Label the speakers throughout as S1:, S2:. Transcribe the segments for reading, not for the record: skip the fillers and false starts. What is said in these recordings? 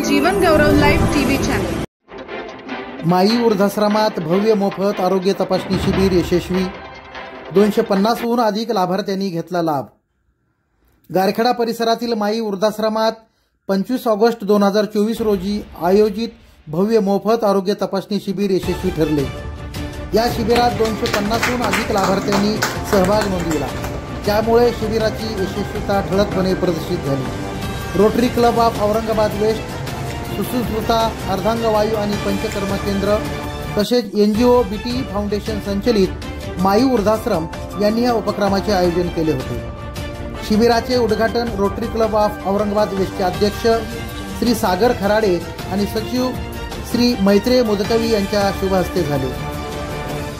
S1: जीवन गौरव live TV channel.
S2: माई वृद्धाश्रमात भव्य मोफत आरोग्य तपासणी शिबिर यशस्वी। 250हून अधिक लाभार्थ्यांनी घेतला लाभ। गारखेडा परिसरातील माई वृद्धाश्रमात 25 ऑगस्ट 2024 रोजी आयोजित भव्य मोफत आरोग्य तपासणी शिबिर यशस्वी ठरले। या शिबिरात 250हून अधिक लाभार्थ्यांनी सहभाग नोंदविला, त्यामुळे शिबिराची यशस्वीता ठळकपणे प्रदर्शित झाली। Rotary Club of Aurangabad West, Sushruta अर्धांगवायू आणि पंचकर्म केंद्र तसेच NGO BT फाउंडेशन संचलित माई वृद्धाश्रम यांनी या उपक्रमाचे आयोजन केले होते। शिबिराचे उद्घाटन रोटरी क्लब ऑफ औरंगाबाद वेस्टचे अध्यक्ष श्री सागर खराडे आणि सचिव श्री मैत्रेय मुदकवी यांच्या शुभ हस्ते झाले।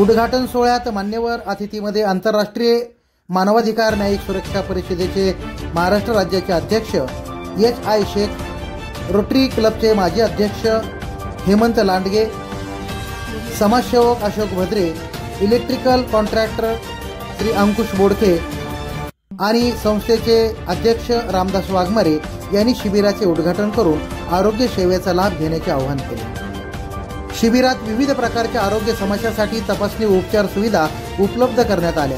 S2: उद्घाटन सोहळ्यात मान्यवर अतिथीमध्ये आंतरराष्ट्रीय मानवाधिकार न्यायिक सुरक्षा परिषदेचे महाराष्ट्र राज्याचे अध्यक्ष HI शेख, रोटरी क्लबचे माजी अध्यक्ष हेमंत लांडगे, समाजसेवक अशोक भद्रे, इलेक्ट्रिकल कॉन्ट्रॅक्टर श्री अंकुश बोडके आणि संस्थेचे अध्यक्ष रामदास वाघमारे यांनी शिबिराचे उद्घाटन करून आरोग्य सेवेचा लाभ घेण्याचे आवाहन केले। शिबिरात विविध प्रकारच्या आरोग्य समस्यांसाठी तपासणी व उपचार सुविधा उपलब्ध करण्यात आल्या।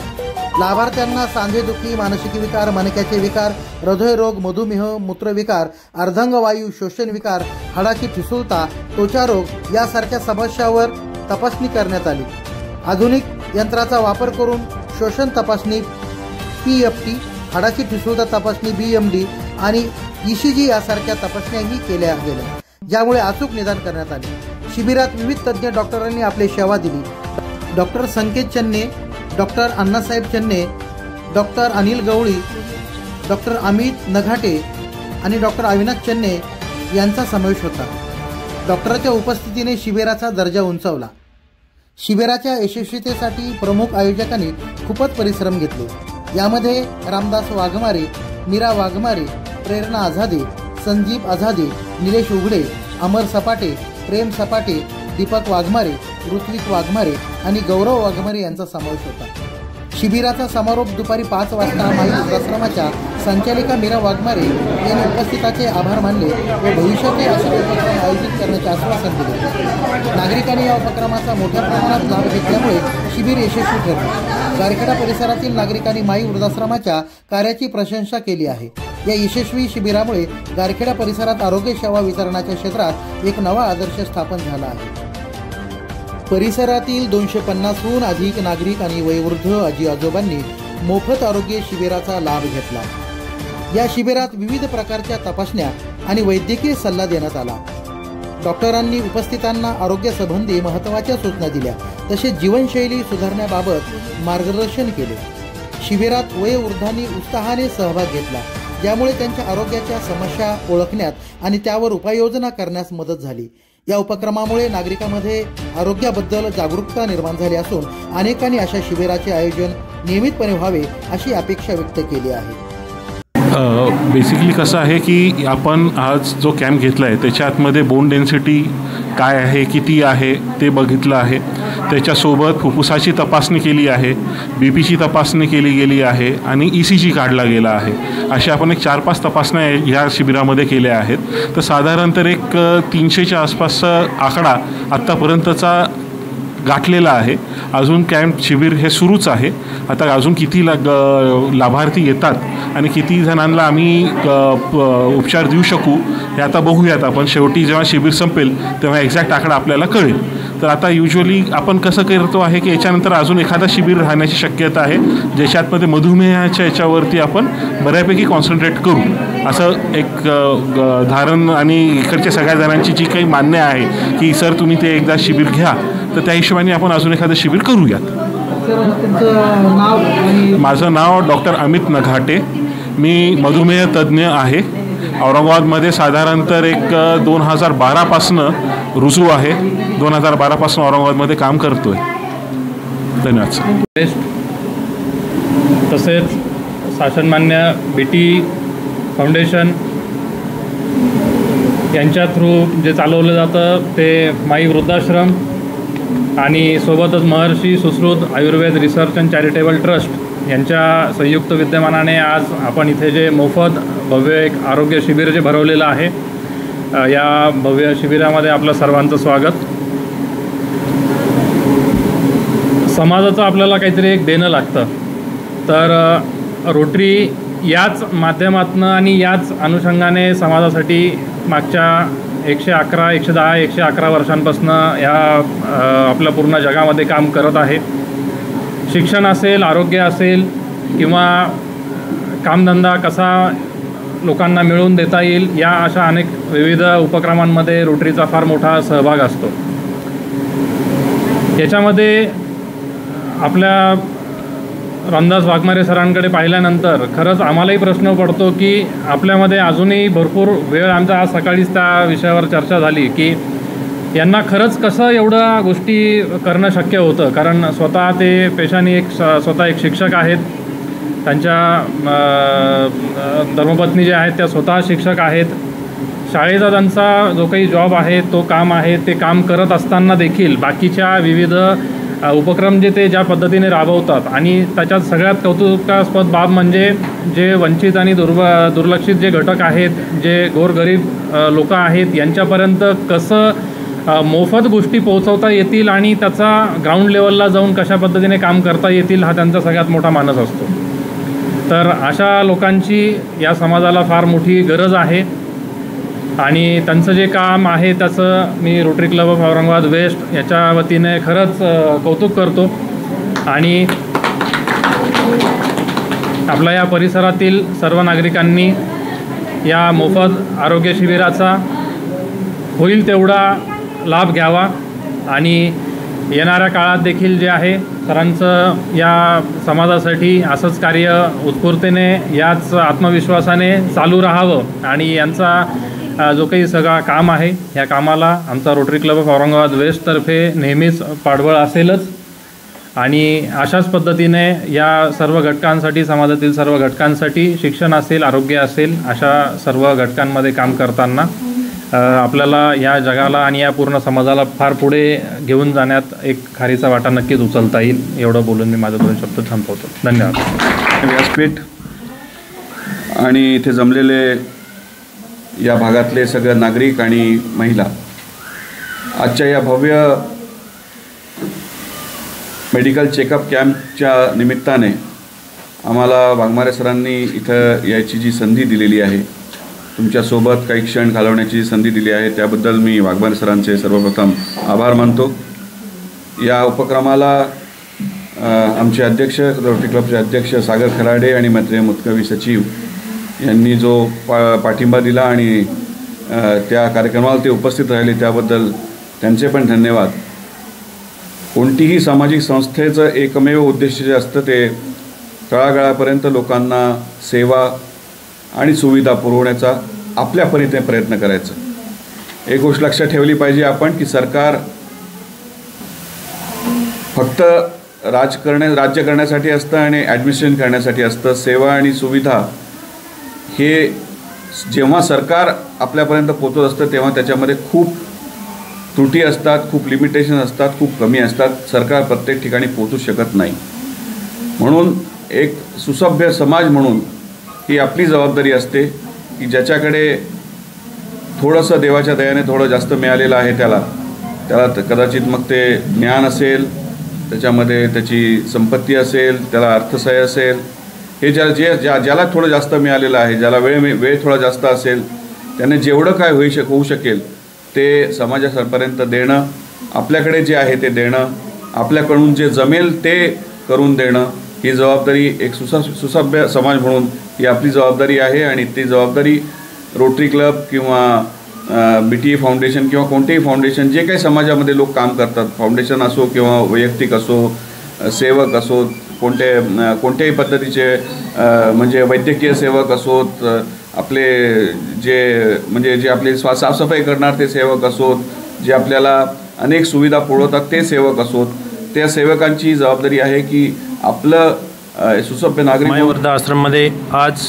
S2: लाभार्थ्यांना सांधेदुखी, मानसिक विकार, मणक्याचे विकार, हृदयरोग, मधुमेह, मूत्रविकार, अर्धांगवायू, श्वसन विकार, हाडाची ठिसूळता, त्वचारोग यासारख्या समस्यांवर तपासणी करण्यात आली। आधुनिक यंत्राचा वापर करून श्वसन तपासणी PFT, हाडाची ठिसूळता तपासणी BMD आणि ECG यासारख्या तपासण्याही केल्या गेल्या, ज्यामुळे अचूक निदान करण्यात आले। शिबिरात विविध तज्ज्ञ डॉक्टरांनी आपली सेवा दिली। डॉक्टर संकेत चन्ने, डॉक्टर अण्णासाहेब चन्ने, डॉक्टर अनिल गवळी, डॉक्टर अमित नघाटे आणि डॉक्टर अविनाश चन्ने यांचा समावेश होता। डॉक्टरांच्या उपस्थितीने शिबिराचा दर्जा उंचावला। शिबिराच्या यशस्वीतेसाठी प्रमुख आयोजकांनी खूपच परिश्रम घेतले। यामध्ये रामदास वाघमारे, मीरा वाघमारे, प्रेरणा आझादे, संजीव आझादे, निलेश उघडे, अमर सपाटे, प्रेम सपाटे, दीपक वाघमारे, ऋत्विक वाघमारे आणि गौरव वाघमारे यांचा समावेश होता। शिबिराचा समारोप दुपारी 5 वाजता माई वृद्धाश्रमाच्या संचालिका मीरा वाघमारे यांनी उपस्थितांचे आभार मानले व भविष्यातही असे उपक्रम आयोजित करण्याचे आश्वासन दिले। नागरिकांनी या उपक्रमाचा मोठ्या प्रमाणात लाभ घेतल्यामुळे शिबिर यशस्वी ठरले। गारखेडा परिसरातील नागरिकांनी माई वृद्धाश्रमाच्या कार्याची प्रशंसा केली आहे। या यशस्वी शिबिरामुळे गारखेडा परिसरात आरोग्य सेवा वितरणाच्या क्षेत्रात एक नवा आदर्श स्थापन झाला आहे। परिसरातील 250हून अधिक नागरिक आणि वयोवृद्ध आजी आजोबांनी मोफत आरोग्य शिबिराचा लाभ घेतला। या शिबिरात विविध प्रकारच्या तपासण्या आणि वैद्यकीय सल्ला देण्यात आला। डॉक्टरांनी उपस्थितांना आरोग्यासंबंधी महत्त्वाच्या सूचना दिल्या, तसेच जीवनशैली सुधारण्याबाबत मार्गदर्शन केले। शिबिरात वयोवृद्धांनी उत्साहाने सहभाग घेतला, ज्यामुळे त्यांच्या आरोग्याच्या समस्या ओळखण्यात आणि त्यावर उपाययोजना करण्यास मदत झाली। या उपक्रमामुळे नागरिकांमध्ये आरोग्याबद्दल जागरूकता निर्माण झाली असून अनेकांनी अशा शिबिराचे आयोजन नियमितपणे व्हावे अशी अपेक्षा व्यक्त केली आहे।
S3: बेसिकली कसं आहे की आपण आज जो कॅम्प घेतला आहे त्याच्या आतमध्ये बोन डेन्सिटी काय आहे, किती आहे ते बघितलं आहे। त्याच्यासोबत फुफ्फुसाची तपासणी केली आहे, BPची तपासणी केली गेली आहे आणि ECG काढला गेला आहे। अशा आपण एक 4-5 तपासण्या ह्या शिबिरामध्ये केल्या आहेत। तर साधारणतः एक 300च्या आसपासचा आकडा आत्तापर्यंतचा गाठलेला आहे। अजून कॅम्प शिबिर हे सुरूच आहे। आता अजून किती लाभार्थी येतात आणि किती जणांना आम्ही उपचार देऊ शकू हे आता बघूयात आपण। शेवटी जेव्हा शिबिर संपेल तेव्हा एक्झॅक्ट आकडा आपल्याला कळेल। तर आता युजली आपण कसं करतो आहे की याच्यानंतर अजून एखादा शिबिर राहण्याची शक्यता आहे, ज्याच्यातमध्ये मधुमेहाच्या याच्यावरती आपण बऱ्यापैकी कॉन्सन्ट्रेट करू असं एक धारण आणि इकडच्या सगळ्या जणांची जी काही मान्य आहे की सर तुम्ही ते एकदा शिबिर घ्या, तर त्या हिशोबाने आपण अजून एखादं शिबिर करूयात। माझं नाव डॉक्टर अमित नघाटे, मी मधुमेह तज्ज्ञ आहे। औरंगाबादमध्ये साधारणतः एक 2012पासनं रुजू आहे। 2012पासून औरंगाबादमध्ये काम करतोय। धन्यवाद।
S4: तसेच शासनमान्य BT फाउंडेशन यांच्या थ्रू जे चालवलं जातं ते माई वृद्धाश्रम आणि सोबतच Maharshi Sushrut Ayurved research and charitable trust यांच्या संयुक्त विद्यमानाने आज आपण इथे जे मोफत भव्य एक आरोग्य शिबिर जे भरवलेलं आहे या भव्य शिबिरामध्ये आपलं सर्वांचं स्वागत. समाजाचं आपल्याला काहीतरी एक देणं लागतं, तर रोटरी याच माध्यमातून आणि याच अनुषंगाने समाजासाठी मागच्या 111, 110, 111 वर्षांपासून या आपल्या पूर्ण जगामध्ये काम करत आहे. शिक्षण असेल, आरोग्य असेल किंवा कामधंदा कसा लोकांना मिळवून देता येईल, या अशा अनेक विविध उपक्रमांमध्ये रोटरीचा फार मोठा सहभाग असतो. याच्यामध्ये आपल्या रामदास वाघमारे सरांकडे पाहिल्यानंतर खरंच आम्हालाही प्रश्न पडतो की आपल्यामध्ये अजूनही भरपूर वेळ, आमचा आज सकाळीच त्या विषयावर चर्चा झाली की यांना खरंच कसं एवढ्या गोष्टी करणं शक्य होतं. कारण स्वतः ते पेशाने स्वतः एक शिक्षक आहेत, त्यांच्या धर्मपत्नी जे आहेत त्या स्वतः शिक्षक आहेत. शाळेचा त्यांचा जो काही जॉब आहे, तो काम आहे, ते काम करत असताना देखील बाकीच्या विविध उपक्रम जे ते ज्या पद्धतीने राबवतात. आणि त्याच्यात सगळ्यात कौतुकास्पद बाब म्हणजे जे वंचित आणि दुर्लक्षित जे घटक आहेत, जे गोरगरीब लोक आहेत, यांच्यापर्यंत कसं मोफत गोष्टी पोहोचवता येतील आणि त्याचा ग्राउंड लेवलला जाऊन कशा पद्धतीने काम करता येतील, हा त्यांचा सगळ्यात मोठा मानस असतो. तर अशा लोकांची या समाजाला फार मोठी गरज आहे आणि त्यांचं जे काम आहे त्याचं मी Rotary Club of Aurangabad West याच्या वतीने खरंच कौतुक करतो. आणि आपल्या या परिसरातील सर्व नागरिकांनी या मोफत आरोग्य शिबिराचा होईल तेवढा लाभ घ्यावा आणि येणाऱ्या काळात देखील जे आहे सरांचं या समाजासाठी असंच कार्य उत्स्फूर्तीने, याच आत्मविश्वासाने चालू राहावं. आणि यांचा जो काही सगळा काम आहे, या कामाला आमचा रोटरी क्लब ऑफ औरंगाबाद वेस्टतर्फे नेहमीच पाठबळ असेलच. आणि अशाच पद्धतीने या सर्व घटकांसाठी, समाजातील सर्व घटकांसाठी, शिक्षण असेल, आरोग्य असेल, अशा सर्व घटकांमध्ये काम करताना आपल्याला या जगाला आणि या पूर्ण समाजाला फार पुढे घेऊन जाण्यात एक खारीचा वाटा नक्कीच उचलता येईल. एवढं बोलून मी माझे 2 शब्द थांबवतो. धन्यवाद.
S5: व्यासपीठ आणि इथे जमलेले या भागातले सगळे नागरिक आणि महिला, आजच्या या भव्य मेडिकल चेकअप कॅम्पच्या निमित्ताने आम्हाला वाघमारे सरांनी इथं यायची जी संधी दिलेली आहे, तुमच्यासोबत काही क्षण घालवण्याची संधी दिली आहे, त्याबद्दल मी वाघमारे सरांचे सर्वप्रथम आभार मानतो. या उपक्रमाला आमचे अध्यक्ष, रोटरी क्लबचे अध्यक्ष सागर खराडे आणि मैत्रीय मुतकवी सचिव यांनी जो पाठिंबा दिला आणि त्या कार्यक्रमाला ते उपस्थित राहिले, त्याबद्दल त्यांचे पण धन्यवाद. कोणतीही सामाजिक संस्थेचं एकमेव उद्देश जे असतं ते तळागाळापर्यंत लोकांना सेवा आणि सुविधा पुरवण्याचा आपल्या परीने प्रयत्न करायचा. एक गोष्ट लक्षात ठेवली पाहिजे आपण की सरकार फक्त राज्य करण्यासाठी असतं आणि ॲडमिनिस्ट्रेशन करण्यासाठी असतं. सेवा आणि सुविधा हे जेव्हा सरकार आपल्यापर्यंत पोहोचत असतं तेव्हा त्याच्यामध्ये खूप त्रुटी असतात, खूप लिमिटेशन असतात, खूप कमी असतात. सरकार प्रत्येक ठिकाणी पोहोचू शकत नाही. म्हणून एक सुसभ्य समाज म्हणून ही आपली जबाबदारी असते की ज्याच्याकडे थोडंसं देवाच्या दयाने थोडं जास्त मिळालेलं आहे त्याला कदाचित मग ते ज्ञान असेल, त्याच्यामध्ये त्याची संपत्ती असेल, त्याला अर्थसहाय्य असेल, हे ज्याला थोडं जास्त मिळालेलं आहे, ज्याला वेळ थोडा जास्त असेल, त्याने जेवढं काय होऊ शकेल ते समाजापर्यंत देणं, आपल्याकडे जे आहे ते देणं, आपल्याकडून जे जमेल ते करून देणं, ही जबाबदारी एक सुसभ्य समाज म्हणून ही आपली जबाबदारी आहे. आणि ती जबाबदारी रोटरी क्लब किंवा BTE फाउंडेशन किंवा कोणतेही फाउंडेशन, जे काही समाजामध्ये लोक काम करतात, फाउंडेशन असो किंवा वैयक्तिक असो, सेवक असो, कोणत्याही पद्धतीचे म्हणजे वैद्यकीय सेवक असोत, आपले जे आपले साफसफाई करणार ते सेवक असोत, जे आपल्याला अनेक सुविधा पुरवतात ते सेवक असोत, त्या सेवकांची जबाबदारी आहे की आपलं सुसभ्य नागरिक.
S6: माई वृद्धाश्रममध्ये आज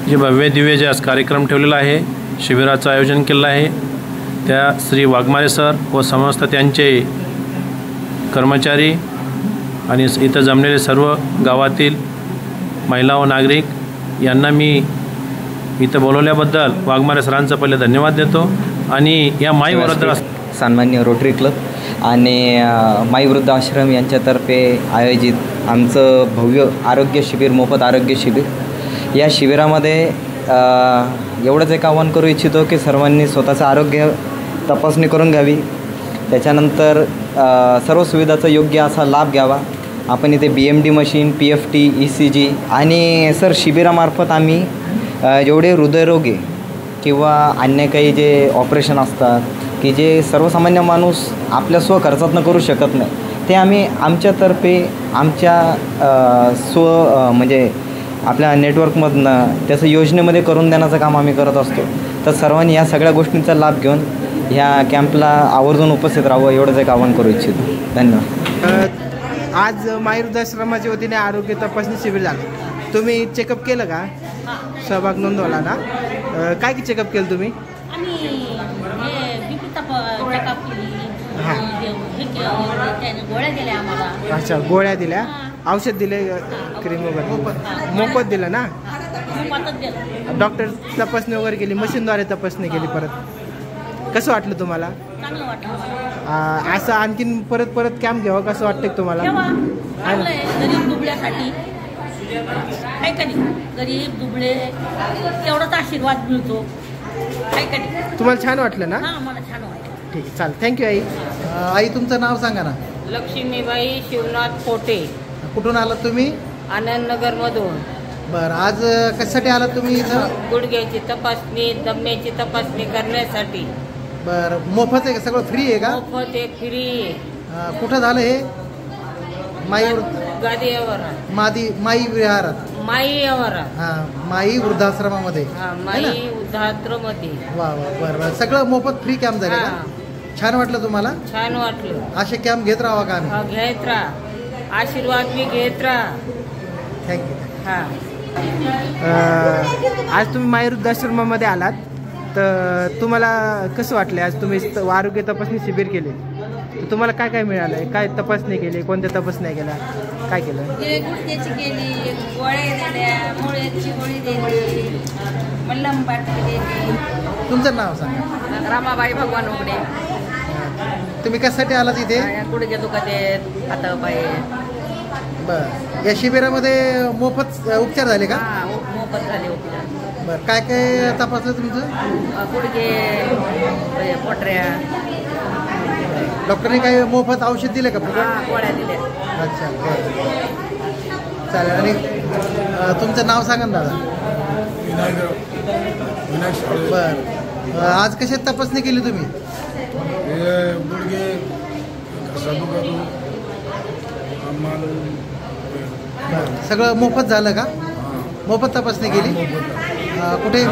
S6: जे भव्य दिव्य जे आज कार्यक्रम ठेवलेला आहे, शिबिराचं आयोजन केलेलं आहे, त्या श्री वाघमारे सर व समस्त त्यांचे कर्मचारी आणि इथं जमलेले सर्व गावातील महिला व नागरिक यांना मी इथं बोलवल्याबद्दल वाघमारे सरांचा पहिले धन्यवाद देतो. आणि या माई वृद्ध
S7: सन्माननीय रोटरी क्लब आणि माई वृद्ध आश्रम यांच्यातर्फे आयोजित आमचं भव्य आरोग्य शिबिर, मोफत आरोग्य शिबिर. या शिबिरामध्ये एवढंच एक आवाहन करू इच्छितो की सर्वांनी स्वतःचं आरोग्य तपासणी करून घ्यावी. त्याच्यानंतर सर्व सुविधाचा योग्य असा लाभ घ्यावा. आपण इथे BMD मशीन, PFT, ECG आणि सर शिबिरामार्फत आम्ही जेवढे हृदयरोग आहे किंवा अन्य काही जे ऑपरेशन असतात की जे सर्वसामान्य माणूस आपल्या स्वखर्चातनं करू शकत नाही, ते आम्ही आमच्यातर्फे आमच्या म्हणजे आपल्या नेटवर्कमधनं त्याचं योजनेमध्ये करून देण्याचं काम आम्ही करत असतो. तर सर्वांनी या सगळ्या गोष्टींचा लाभ घेऊन ह्या कॅम्पला आवर्जून उपस्थित राहावं एवढंच एक आवाहन करू इच्छितो. धन्यवाद.
S8: आज माई वृद्धाश्रमाच्या वतीने आरोग्य तपासणी शिबिर झालं. तुम्ही चेकअप केलं का? सहभाग नोंदवला ना? काय चेकअप केलं तुम्ही? अच्छा, गोळ्या दिल्या, औषध दिले, क्रीम वगैरे मोफत दिलं ना? डॉक्टर तपासणी वगैरे केली, मशीनद्वारे तपासणी केली. परत कसं वाटलं तुम्हाला? असं आणखीन परत परत कॅम्प घ्यावं कसं वाटतं तुम्हाला?
S9: गरीब दुबळ्यासाठी गरीब दुबळे तेवढाच आशीर्वाद मिळतो.
S8: तुम्हाला छान वाटलं ना?
S9: मला छान वाटलं.
S8: ठीक आहे, चालेल. थँक्यू आई.
S2: आई तुमचं नाव सांगा ना.
S9: लक्ष्मीबाई शिवनाथ पोटे.
S2: कुठून आलात तुम्ही?
S9: आनंदनगरमधून.
S2: बरं, आज कशासाठी आलात तुम्ही इथं?
S9: गुडघ्याची तपासणी, दम्याची तपासणी करण्यासाठी.
S2: बरं, मोफत आहे का? सगळं फ्री आहे का?
S9: मोफत आहे, फ्री.
S2: कुठं झालं हे? माई माई विहारात, माई वृद्धाश्रमामध्ये.
S9: माई वृद्धाश्रमामध्ये.
S2: वा वा. बरं, सगळं मोफत फ्री कॅम्प झाले का? छान वाटलं तुम्हाला?
S9: छान वाटलं.
S2: असे कॅम्प घेत राहावा का आम्ही?
S9: घेत राहा, आशीर्वाद मी घेत राहा.
S2: थँक्यू.
S8: आज तुम्ही माई वृद्धाश्रमामध्ये आलात, तर तुम्हाला कसं वाटलं? आज तुम्ही आरोग्य तपासणी शिबिर केले, तुम्हाला काय काय मिळालं? काय तपासणी केली? कोणत्या तपासण्या केल्या? काय केलं?
S9: गुडघ्याची केली, गोळ्या दिल्या, मुळ्याची गोळी दिली, मल्लम बाटली दिली.
S2: तुमचं नाव सांगा.
S9: रामाबाई भगवान उघडे.
S2: तुम्ही कशासाठी आलात इथे?
S9: गुडघे दुखत आहेत, हात पाय.
S2: बरं, या शिबिरामध्ये मोफत उपचार झाले का?
S9: मोफत झाले उपचार.
S2: बरं, काय काय तपासलं तुमचं?
S9: गुडघे, पोटऱ्या.
S2: डॉक्टरने काही मोफत औषध दिले का?
S9: गोळ्या दिल्या.
S2: अच्छा, बरं, चालेल. आणि तुमचं नाव सांगा ना दादा. बरं, आज कशात तपासणी केली तुम्ही? सगळं मोफत झालं का? मोफत तपासणी केली? कुठे?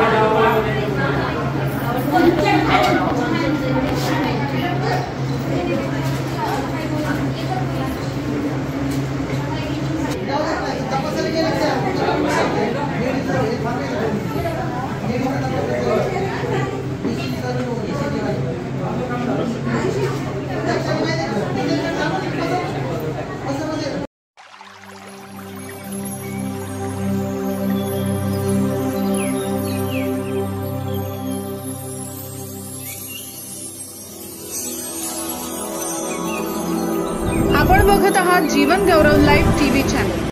S1: आपण बघत आहात जीवन गौरव लाईव्ह टीव्ही चॅनल.